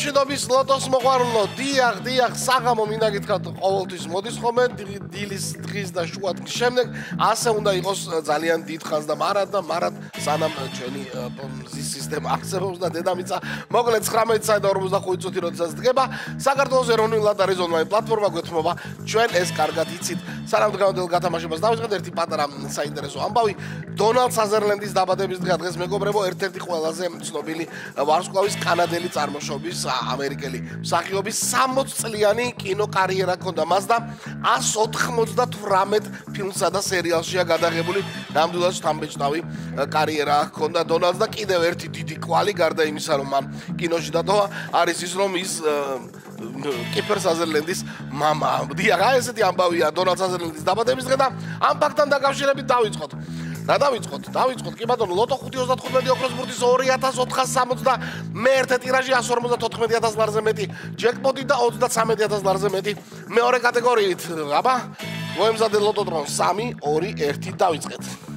მშვიდობის ლოტოს მოყვარულო, დიახ, საღამო მინდა გითხრათ, ყოველთვის მოდის ხოლმე დილის დღის და შუა დღის შემდეგ, ასე უნდა იყოს ძალიან დიდ ხანს და მარად სანამ ჩვენი მზის სისტემა არსებობს და დედამიწა მოკლედ 19:45 წუთი როდესაც დგება, საქართველოს ეროვნული ლატარის ონლაინ პლატფორმა გვეთმობა, ჩვენ ეს კარგად იცით. სანამ დღევანდელ გათამაშებას დავიწყეთ, ერთი პატარა საინტერესო ამბავი. დონალდ საზერლენდის დაბადების დღეა დღეს მეგობრებო, ერთ-ერთი ყველაზე ცნობილი ვარსკვლავის კანადელი წარმოშობის ამერიკელი მსახიობის 60 წლიანი კინოკარიერა ჰქონდა მას და 198 ფილმსა და სერიალშია გადაღებული. ნამდვილად შთამბეჭდავი კარიერა ჰქონდა დონალდს და კიდევ ერთი დიდი კვალი გარდა იმისა, რომ მან კინოში დატოვა, არის ის, რომ ის კიფერ საზერლენდის მამა. დიახ, ესეთი ამბავია დონალდ საზერლენდის დაბადების დღე და ამ ფაქტთან დაკავშირებით დავიწყოთ. რა დავიწყოთ, კი ბატონო, ლოტო 5.35 ოქროს ბურთის 2461 ტირაჟი 154,000 ლარზე მეტი, ჯეკპოტი და 33,000 ლარზე მეტი. მეორე კატეგორიით, აბა, მოემზადე ლოტოდრონ 3, 2, 1 დავიწყეთ.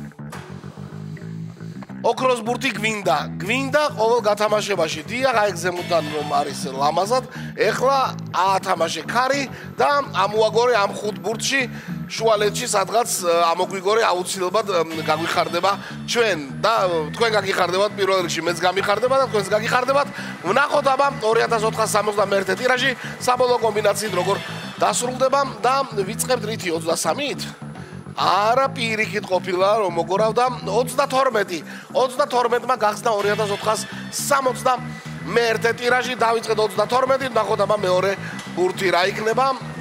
ოქროს ბურთი გვინდა ყოველ გათამაშებაში. დიახ, აი გზემოდან რომ არის ლამაზად, ეხლა ათამაშე ქარი და ამოაგორე ამ 5 ბურთში შუალედში სადღაც ამოგვიგორე აუცილებლად გაგვიხარდება ჩვენ და თქვენ გაგიხარდებათ პირველ რიგში, მეც გამიხარდება და თქვენს გაგიხარდებათ. ვნახოთ აბა 2461 ტირაჟი საბოლოო კომბინაციით როგორ დასრულდება და ვიწყებთ რითი 23-ით? არა, პირიქით ყოფილა რომ მოგორავდა 22-მა გახსნა 2461 ტირაჟი, დავიწყეთ 22-ით, ვნახოთ აბა მეორე ბურთი რა იქნება.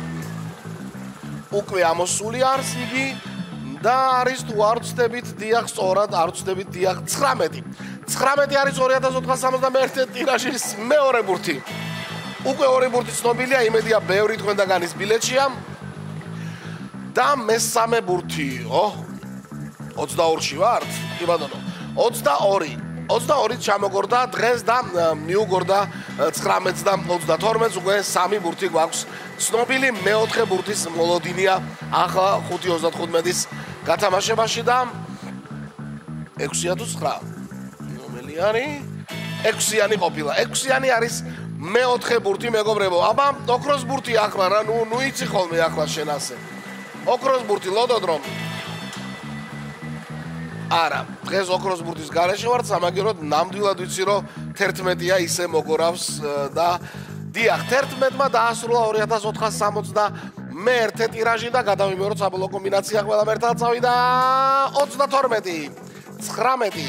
უკვე ამოსული არის იგი და არის თუ არ ვცდებით, დიახ, სწორად არ ვცდებით, დიახ, 19 არის 2461 ტირაჟის მეორე ბურთი. უკვე ორი ბურთი ცნობილია, იმედია ბევრი თქვენგანის ბილეთშია. და მესამე ბურთი, 22-ში ვართ? კი ბატონო, 22-ით ჩამოგორდა დღეს და მიუგორდა 19-ს და 32-ს, უკვე 3 ბურთი გვაქვს. ცნობილი მეოთხე ბურთის მოლოდინია ახლა 5.35-ის გათამაშებაში და 6 თუ 9? რომელი არის? 6-იანი ყოფილა. 6-იანი არის მეოთხე ბურთი, მეგობრებო. აბა, ოქროს ბურთი ახლა რა, ნუ იცი ხოლმე ახლა შენ ასე. ოქროს ბურთი ლოდოდრომ. არა, დღეს ოქროს ბურთის გარეშე ვარ, სამაგიეროდ ნამდვილად ვიცი, რომ 11-ია ისე მოგორავს და დიახ, 11-მა დაასრულა 2461 ტირაჟი და გადავიმეოროთ საბოლოო კომბინაცია ყველა ერთად წავიდა 22, 19,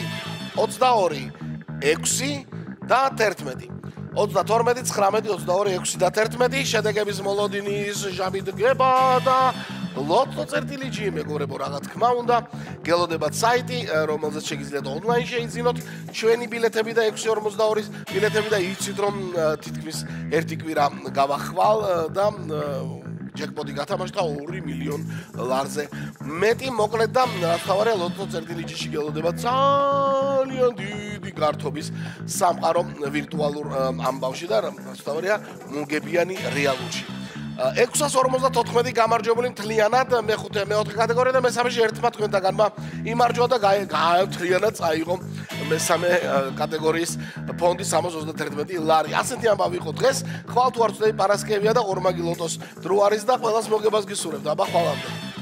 22, 6 და 11. 22, 19, 22, 6 და 11 შედეგების მოლოდინის ჟამი დგება და ლოტო.gr მეგობრებო, რა თქმა უნდა, გელოდებათ საიტი, რომელზეც შეგიძლიათ ონლაინ შეიძინოთ ჩვენი ბილეთები და 6.42 ბილეთები და იცით რომ თითქმის ერთი კვირა გავახვალ და ჯეკპოტი გათამაშდა 2 მილიონ ლარზე მეტი. მოკლედ და თავარია ლოტო.gr-ში გელოდებათ ძალიან დიდი გართობის სამყარო ვირტუალურ ამბავში და თავარია მოგებიანი რეალურში. 654 გამარჯვებული მთლიანად მეოთხე კატეგორია და მესამეში ერთმა თქვენთაგანმა იმარჯვა და მთლიანად წაიღო მესამე კატეგორიის ფონდი 331 ლარი. ასეთი ამბავი იყო დღეს. ხვალ თუ არ ვწდები, პარასკევია და ორმაგი ლოტოს დრო არის და ყველას მოგებას გისურვებთ. აბა, ხვალამდე.